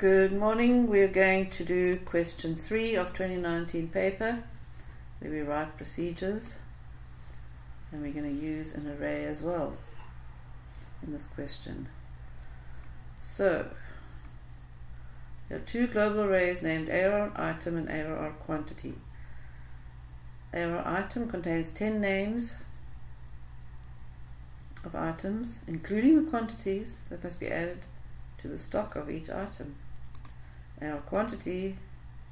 Good morning. We're going to do question 3 of 2019 paper, where we write procedures, and we're going to use an array as well in this question. So there are two global arrays named ARR item and ARR quantity. ARR item contains 10 names of items, including the quantities that must be added to the stock of each item. Our quantity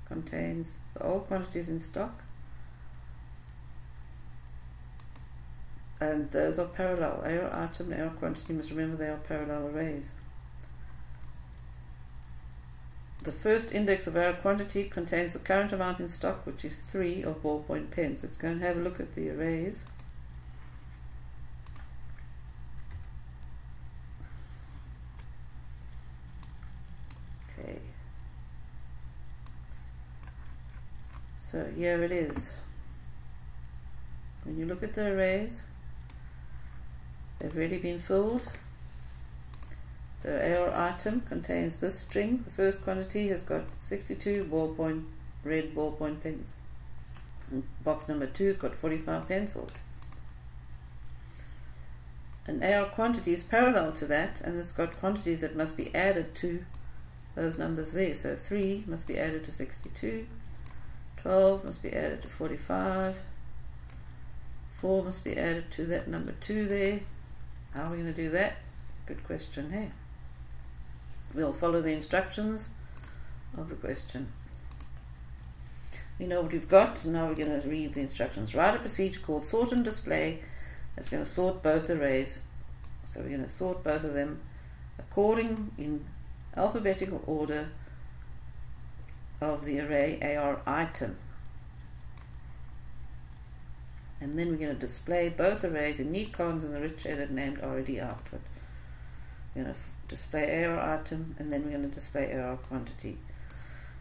contains all quantities in stock, and those are parallel. Our item and our quantity, must remember they are parallel arrays. The first index of our quantity contains the current amount in stock, which is 3 of ballpoint pens. Let's go and have a look at the arrays. Okay. So here it is. When you look at the arrays, they've already been filled. So our item contains this string. The first quantity has got 62 red ballpoint pens. And box number 2 has got 45 pencils. And our quantity is parallel to that, and it's got quantities that must be added to those numbers there. So 3 must be added to 62. 12 must be added to 45, 4 must be added to that number 2 there. How are we going to do that? Good question here. We'll follow the instructions of the question. We know what we've got, and now we're going to read the instructions. Write a procedure called sort and display that's going to sort both arrays. So we're going to sort both of them according in alphabetical order of the array AR item, and then we're going to display both arrays in neat columns in the rich shaded named already output. We're going to display AR item, and then we're going to display AR quantity.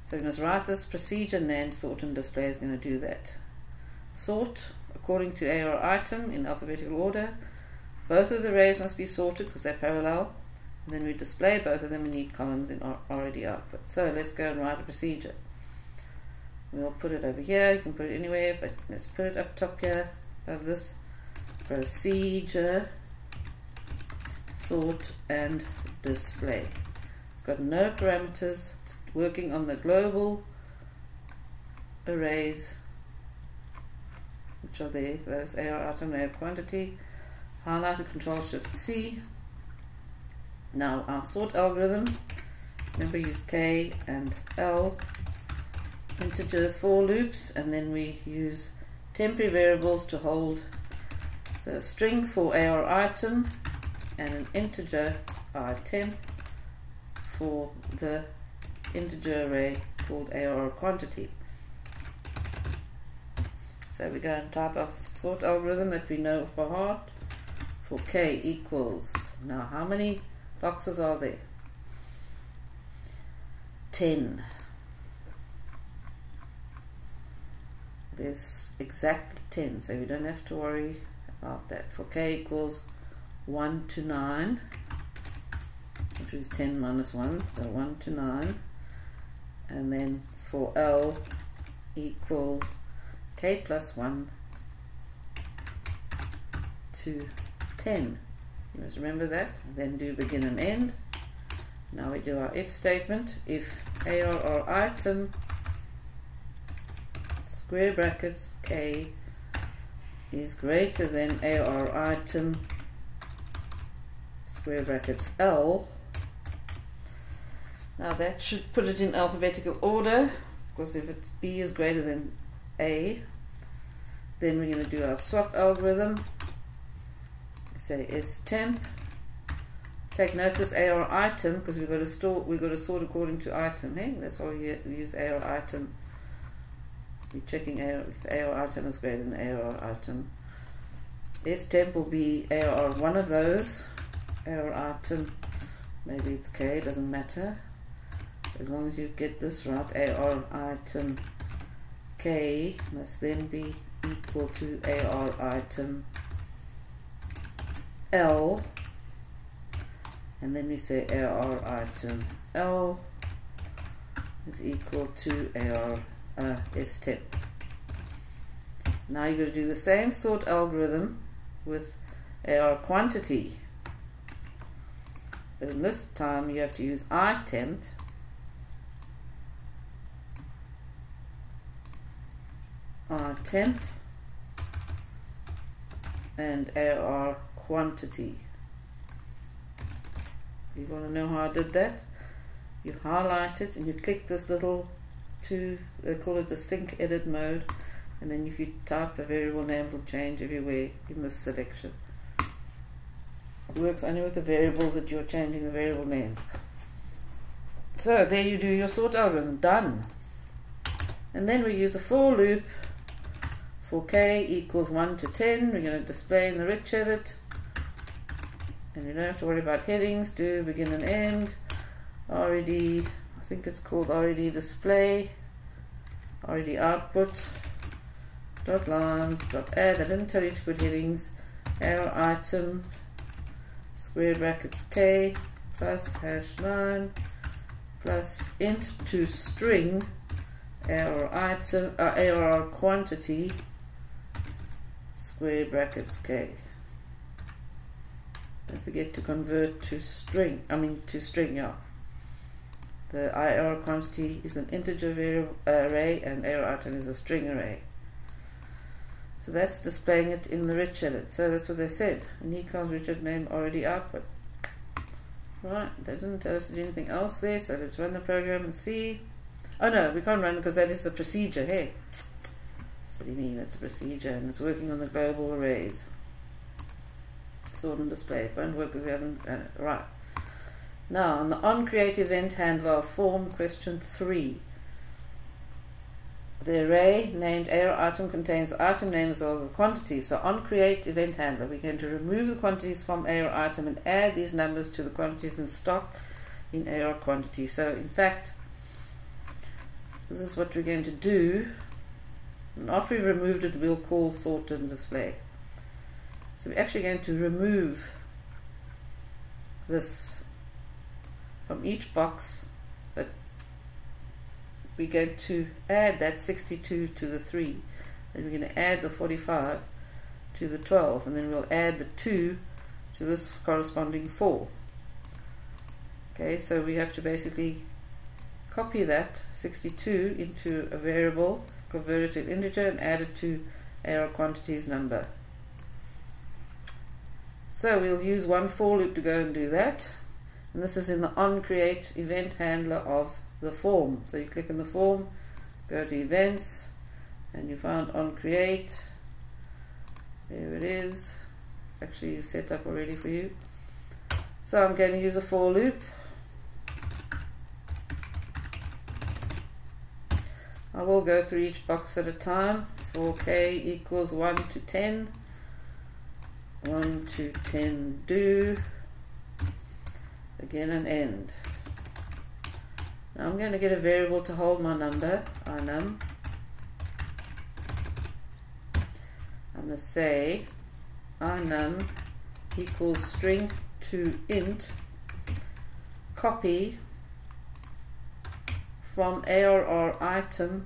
So we must write this procedure, and then sort and display is going to do that. Sort according to AR item in alphabetical order. Both of the arrays must be sorted because they're parallel. And then we display both of them in neat columns in already output. So let's go and write a procedure. We'll put it over here. You can put it anywhere, but let's put it up top here of this procedure, sort and display. It's got no parameters. It's working on the global arrays, which are there. Those AR item, AR quantity. Highlighted, Control Shift C. Now our sort algorithm, remember, use K and L, integer for loops, and then we use temporary variables to hold. So a string for AR item and an integer item for the integer array called AR quantity. So we go and type our sort algorithm that we know by heart for K equals, now how many boxes are there? 10. There's exactly 10, so we don't have to worry about that. For K equals 1 to 9, which is 10 minus 1, so 1 to 9. And then for L equals K plus 1 to 10. You must remember that. Then do begin and end. Now we do our if statement. If ARR item square brackets K is greater than ARR item square brackets L. Now that should put it in alphabetical order, because if it's B is greater than A, then we're going to do our swap algorithm. Say is temp. Take note this AR item, because we've got to sort according to item. Hey, that's why we use AR item. We're checking if AR item is greater than AR item. Is temp will be AR one of those. AR item, maybe it's K, doesn't matter. As long as you get this right, AR item K must then be equal to AR item L, and then we say AR item L is equal to AR S10. Now you're going to do the same sort algorithm with AR quantity. But in this time you have to use itemp and AR quantity. You want to know how I did that? You highlight it and you click this little they call it the sync edit mode, and then if you type a variable name, it will change everywhere in this selection. It works only with the variables that you're changing the variable names. So there you do your sort algorithm, done. And then we use a for loop for k equals 1 to 10. We're going to display in the rich edit, and you don't have to worry about headings. Do begin and end, red, I think it's called red display, red output, dot lines, dot add. I didn't tell you to put headings. Arrow item, square brackets k plus #9 plus int to string arrow item arrow quantity square brackets k. Don't forget to convert to string. Yeah. The arrow quantity is an integer variable array, and arrow item is a string array. So that's displaying it in the rich edit. So that's what they said. Unique class rich edit name already output. Right, they didn't tell us to do anything else there, so let's run the program and see. Oh no, we can't run it because that is a procedure. Hey, what do you mean? That's a procedure, and it's working on the global arrays. Sort and display. It won't work because we haven't done it. Right. Now, on the onCreate event handler of form, question 3. The array named arrow item contains item name as well as the quantity. So on create event handler, we're going to remove the quantities from arrow item and add these numbers to the quantities in stock in arrow quantity. So in fact, this is what we're going to do. And after we've removed it, we'll call sort and display. So we're actually going to remove this from each box, but we're going to add that 62 to the 3, then we're going to add the 45 to the 12, and then we'll add the 2 to this corresponding 4. Okay, so we have to basically copy that 62 into a variable, convert it to an integer, and add it to arrow quantities number. So we'll use one for loop to go and do that, and this is in the onCreate event handler of the form. So you click on the form, go to events, and you found onCreate. There it is. Actually it's set up already for you. So I'm going to use a for loop. I will go through each box at a time. For k equals 1 to 10. 1 to 10 do. Begin and end. Now I'm going to get a variable to hold my number, inum. I'm going to say inum equals string to int copy from ARR item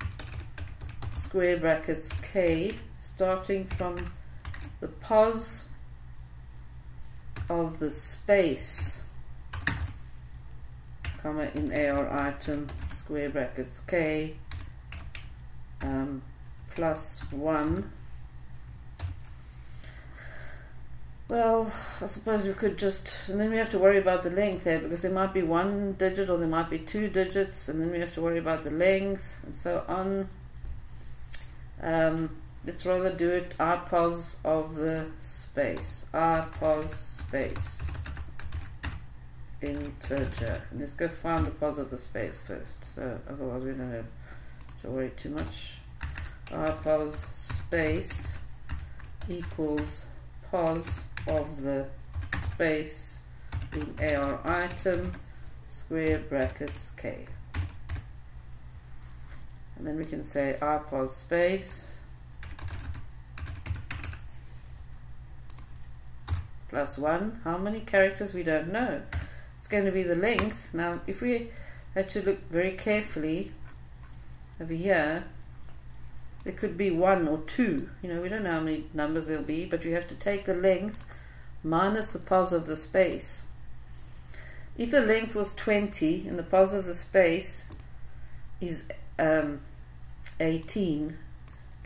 square brackets k, starting from the pos of the space, comma, in AR item square brackets k plus 1. Well, I suppose we could just, and then we have to worry about the length there, because there might be 1 digit or there might be 2 digits, and then we have to worry about the length and so on. Let's rather do it pos of the space, pos space integer. And let's go find the pos of the space first, so otherwise we don't have to worry too much. Pos space equals pos of the space in AR item square brackets k, and then we can say pos space plus 1. How many characters? We don't know. It's going to be the length. Now if we have to look very carefully over here. There could be 1 or 2, you know, we don't know how many numbers there'll be, but we have to take the length minus the pos of the space. If the length was 20 and the pos of the space is 18,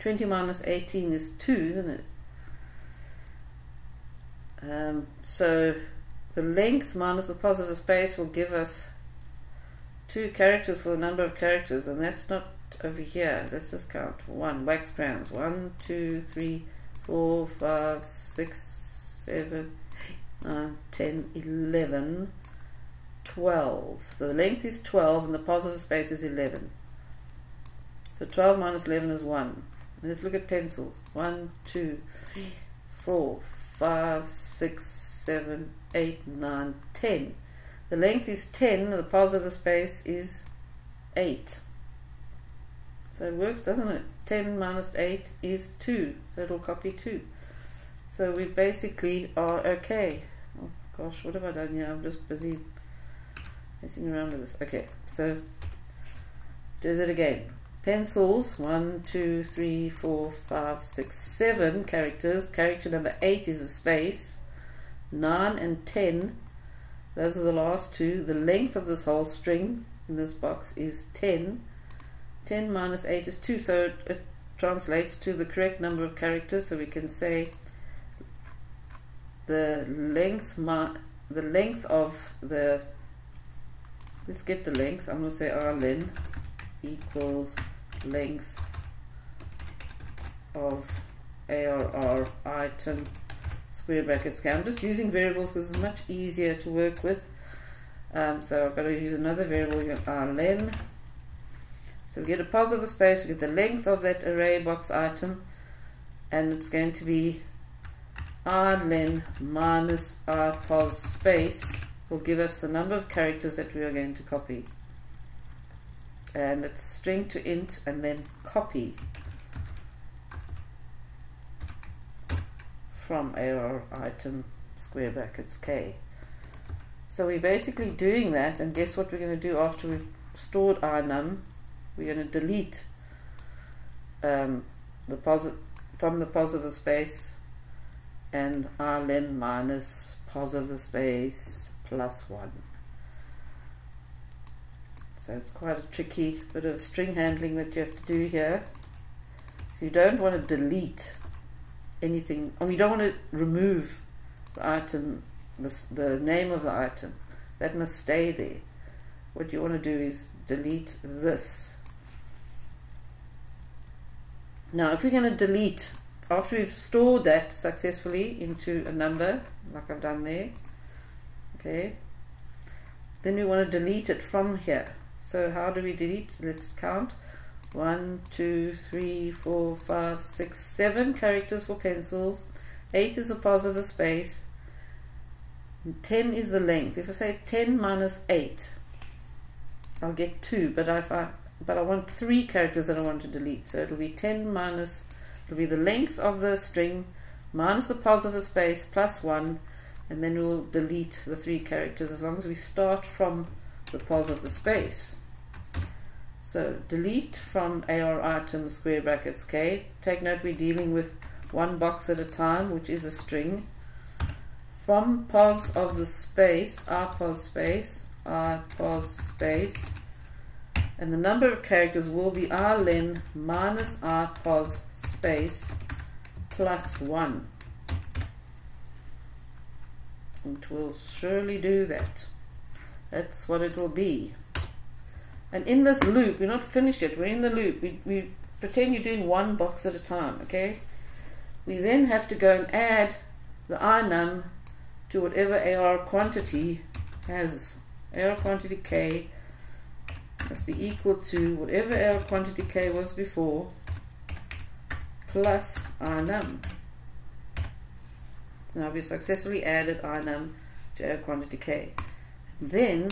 20 minus 18 is 2, isn't it? So the length minus the pos of the space will give us 2 characters for the number of characters, and that's not over here. Let's just count. 1, wax crayons. 1, 2, 3, 4, 5, 6, 7, 8, 9, 10, 11, 12. The length is 12 and the pos of the space is 11. So 12 minus 11 is 1. Let's look at pencils. 1, 2, 3, 4, 5, 6, 7, 8, 9, 10. The length is 10 and the pos of the space is 8. So it works, doesn't it? 10 minus 8 is 2. So it'll copy 2. So we basically are okay. Oh gosh, what have I done here? I'm just busy messing around with this. Okay, so do that again. Pencils, 1, 2, 3, 4, 5, 6, 7 characters. Character number 8 is a space. 9 and 10, those are the last 2. The length of this whole string in this box is 10. 10 minus 8 is 2, so it translates to the correct number of characters. So we can say the length of the, let's get the length, I'm going to say rlen equals length of ARR item square brackets k. I'm just using variables because it's much easier to work with. So I've got to use another variable here, rlen. So we get a pos of the space, we get the length of that array box item, and it's going to be rlen minus rpos space will give us the number of characters that we are going to copy. And it's string to int and then copy from AR item square brackets k. So we're basically doing that, and guess what we're going to do after we've stored our num? We're going to delete the pos from the pos of the space and rlen minus pos of the space plus 1. So it's quite a tricky bit of string handling that you have to do here. So you don't want to delete anything, and you don't want to remove the item, the name of the item. That must stay there. What you want to do is delete this. Now if we're going to delete, after we've stored that successfully into a number, like I've done there, okay, then we want to delete it from here. So how do we delete? Let's count. 1, 2, 3, 4, 5, 6, 7 characters for pencils. 8 is the pos of the space. 10 is the length. If I say 10 minus 8, I'll get 2. But I want 3 characters that I want to delete. So it'll be 10 minus, it'll be the length of the string minus the pos of the space plus 1, and then we'll delete the 3 characters as long as we start from the pos of the space. So delete from AR item square brackets k. Take note we're dealing with one box at a time, which is a string. From pos of the space, rpos space, and the number of characters will be rlen minus rpos space plus 1. It will surely do that. That's what it will be. And in this loop, we're not finished yet, we're in the loop. We pretend you're doing one box at a time, okay? We then have to go and add the inum to whatever AR quantity has. AR quantity k must be equal to whatever AR quantity k was before plus inum. So now we've successfully added inum to AR quantity k. Then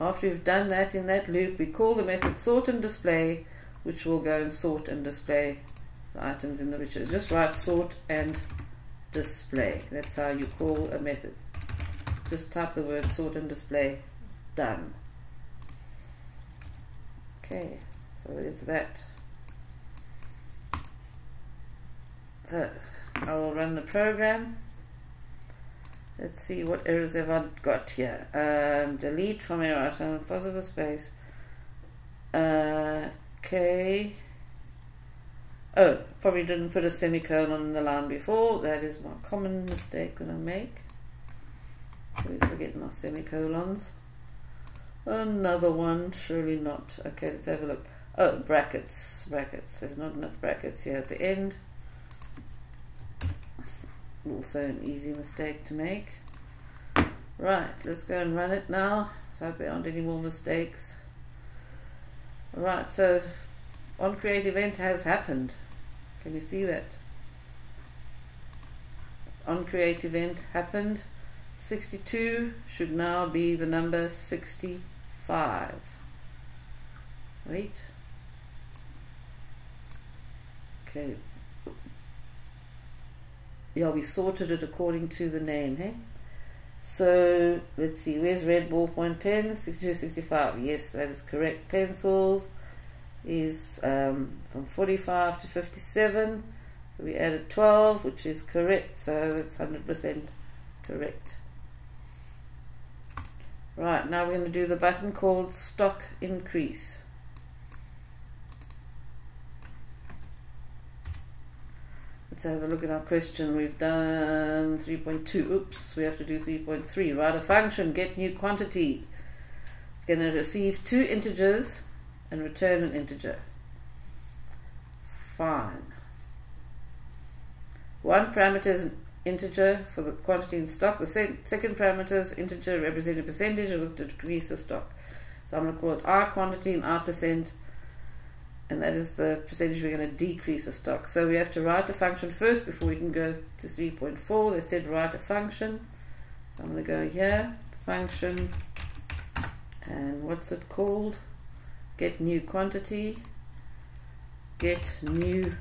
after we've done that in that loop, we call the method sort and display, which will go and sort and display the items in the riches. Just write sort and display. That's how you call a method. Just type the word sort and display. Done. Okay, so there's that. So I will run the program. Let's see what errors have I got here. Delete from error item, positive space. Okay. Oh, probably didn't put a semicolon in the line before. That is my common mistake that I make. Always forget my semicolons. Another one, surely not. Okay, let's have a look. Oh, brackets. Brackets. There's not enough brackets here at the end. Also an easy mistake to make. Right, let's go and run it now. So I hope there aren't any more mistakes. Right, so on create event has happened. Can you see that? On create event happened. 62 should now be the number 65. Wait. Okay. Yeah, we sorted it according to the name, hey? So, let's see, where's red ballpoint pens? 62, 65. Yes, that is correct. Pencils is from 45 to 57. So we added 12, which is correct. So that's 100% correct. Right, now we're going to do the button called stock increase. Let's have a look at our question. We've done 3.2. Oops, we have to do 3.3. Write a function, get new quantity. It's going to receive 2 integers and return an integer. Fine. One parameter is an integer for the quantity in stock. The second parameter is integer representing a percentage with the decrease of stock. So I'm going to call it R quantity and R percent. And that is the percentage we're going to decrease the stock. So we have to write the function first before we can go to 3.4. They said write a function. So I'm going to go here, function, and what's it called? Get new quantity. Get new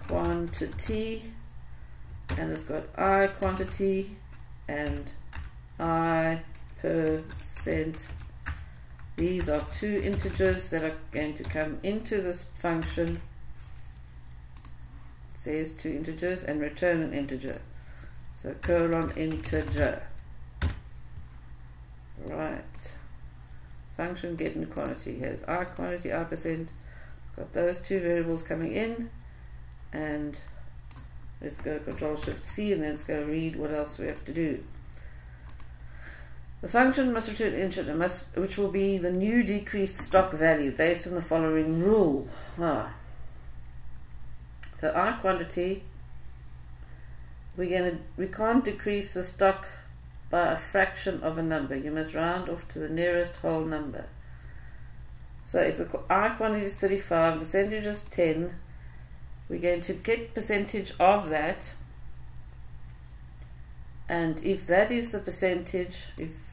quantity. And it's got I quantity and I percent. These are 2 integers that are going to come into this function. It says 2 integers and return an integer. So colon integer. Right. Function get new quantity. Here's I quantity, I percent. Got those 2 variables coming in. And let's go Control Shift C and then let's go read what else we have to do. The function must return an integer, which will be the new decreased stock value based on the following rule. So our quantity, we can't decrease the stock by a fraction of a number. You must round off to the nearest whole number. So if the our quantity is 35, percentage is 10, we're going to get percentage of that. And if that is the percentage, if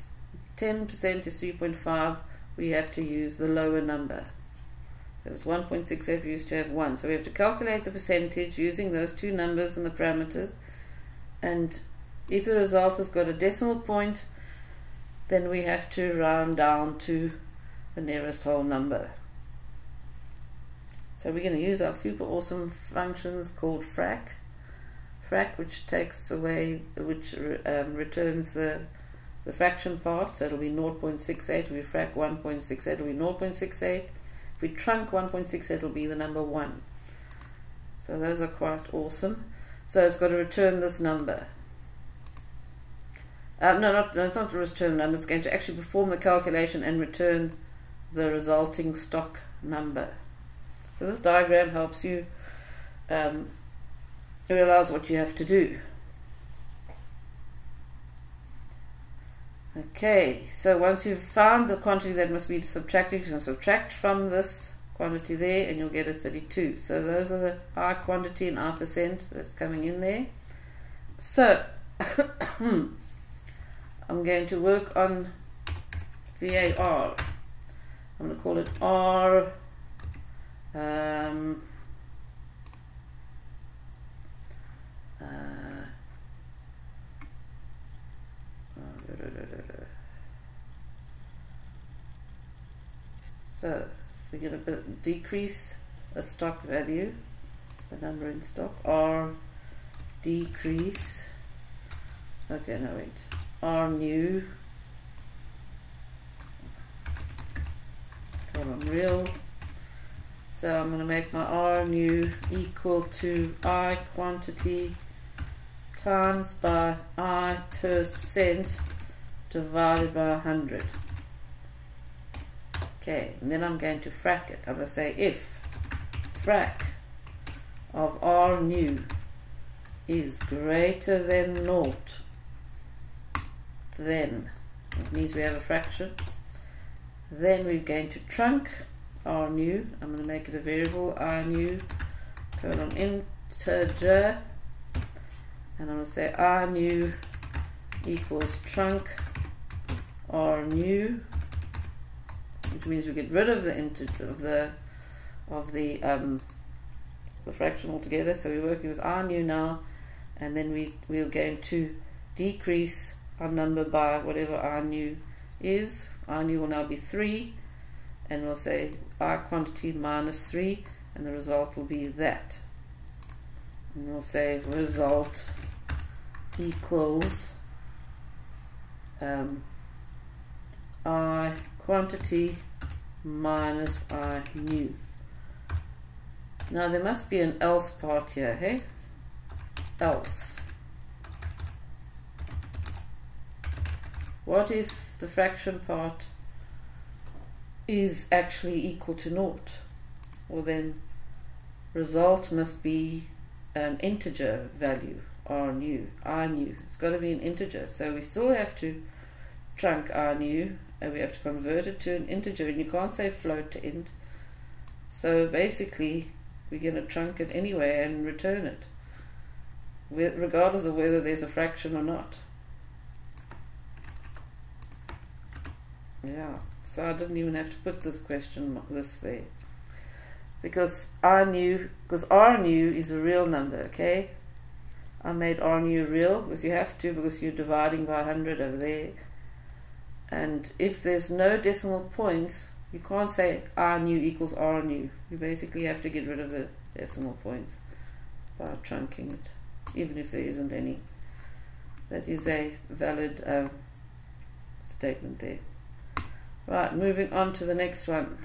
10% is 3.5, we have to use the lower number. So it's 1.68, we used to have 1. So we have to calculate the percentage using those 2 numbers and the parameters. And if the result has got a decimal point, then we have to round down to the nearest whole number. So we're going to use our super awesome functions called frac, which takes away, returns the fraction part. So it'll be 0.68. If we frac 1.68, it'll be 0.68. If we trunk 1.68, it'll be the number 1. So those are quite awesome. So it's got to return this number. No, it's not to return the number. It's going to actually perform the calculation and return the resulting stock number. So this diagram helps you realize what you have to do. Okay, so once you've found the quantity that must be subtracted, you can subtract from this quantity there and you'll get a 32. So those are the R quantity and R percent that's coming in there. So I'm going to work on VAR. I'm going to call it R so we're going to decrease a stock value, the number in stock, or decrease, okay, no wait, R new, column real. So I'm going to make my R new equal to I quantity times by I percent divided by 100. Okay, and then I'm going to frac it. I'm going to say if frac of R new is greater than naught, then it means we have a fraction. Then we're going to trunk R new. I'm going to make it a variable, R new colon integer, and I'm going to say R new equals trunk R new, which means we get rid of the the fraction altogether. So we're working with R new now, and then we're going to decrease our number by whatever R new is. R new will now be 3, and we'll say R quantity minus 3, and the result will be that. And we'll say result equals I quantity minus I new. Now there must be an else part here, hey? Else. What if the fraction part is actually equal to naught? Well, then result must be an integer value, R new, I new. It's got to be an integer. So we still have to trunk R new, and we have to convert it to an integer, and you can't say float to int. So basically we're going to trunk it anyway and return it, regardless of whether there's a fraction or not. Yeah, so I didn't even have to put this there, because R new is a real number. Okay, I made R new real because you have to, because you're dividing by 100 over there, and if there's no decimal points, you can't say R new equals R new. You basically have to get rid of the decimal points by trunking it, even if there isn't any. That is a valid statement there. Right, moving on to the next one.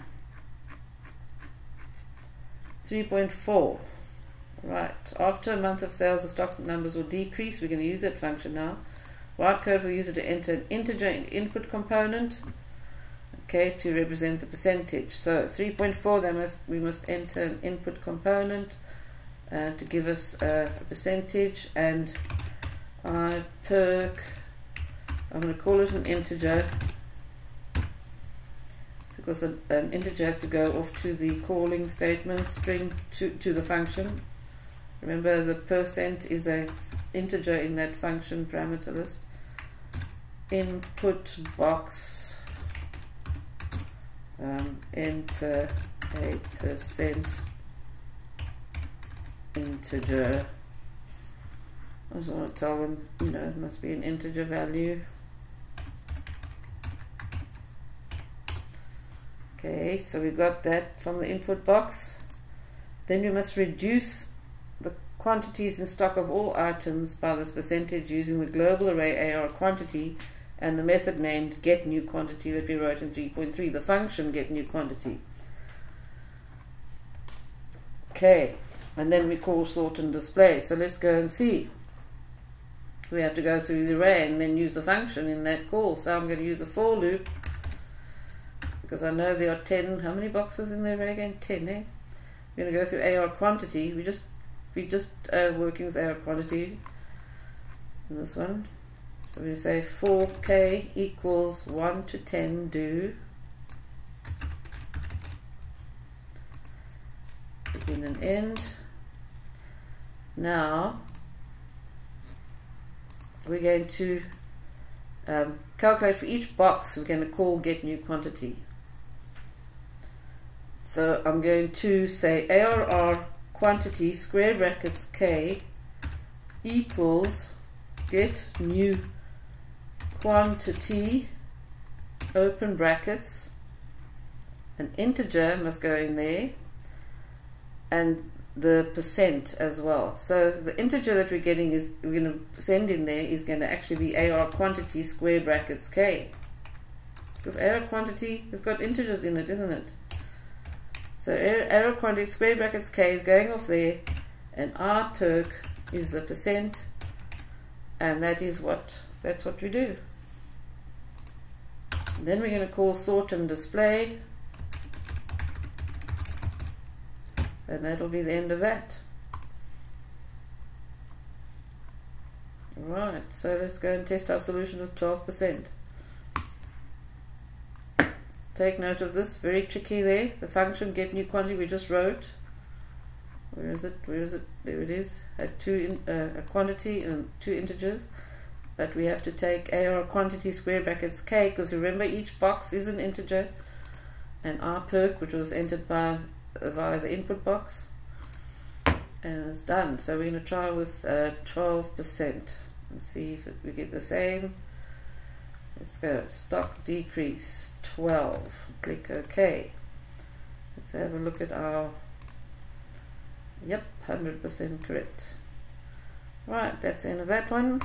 3.4. Right, after a month of sales, the stock numbers will decrease. We're going to use that function now. Write code for user to enter an integer input component, okay, to represent the percentage. So 3.4, we must enter an input component to give us a percentage, and I'm going to call it an integer, because an integer has to go off to the calling statement string to the function. Remember, the percent is an integer in that function parameter list. Input box, enter a percent integer. I just want to tell them, it must be an integer value. Okay, so we got that from the input box. Then we must reduce the quantities in stock of all items by this percentage using the global array AR quantity and the method named getNewQuantity that we wrote in 3.3, the function getNewQuantity. Okay, and then we call sort and display. So let's go and see. We have to go through the array and then use the function in that call. So I'm going to use a for loop, because I know there are 10, how many boxes in the array again? 10, eh? We're going to go through AR quantity. We just working with AR quantity in this one. So we say for k equals 1 to 10 do begin and end. Now we're going to calculate for each box. We're going to call getNewQuantity. So I'm going to say ARR quantity square brackets k equals getNewQuantity open brackets an integer must go in there, and the percent as well. So the integer that we're getting is, we're going to send in there, is going to actually be AR quantity square brackets K. Because AR quantity has got integers in it, isn't it? So AR quantity square brackets K is going off there, and R perk is the percent, and that's what we do. Then we're going to call sort and display, and that'll be the end of that. Right, so let's go and test our solution with 12%. Take note of this, very tricky there. The function get new quantity we just wrote. Where is it? Where is it? There it is. Had a quantity and two integers. But we have to take AR quantity square brackets K, because remember each box is an integer, and R perk, which was entered via the input box, and it's done. So we're going to try with 12% and see if we get the same. Let's go stock decrease 12, click OK. Let's have a look at our, yep, 100% correct. Right, that's the end of that one.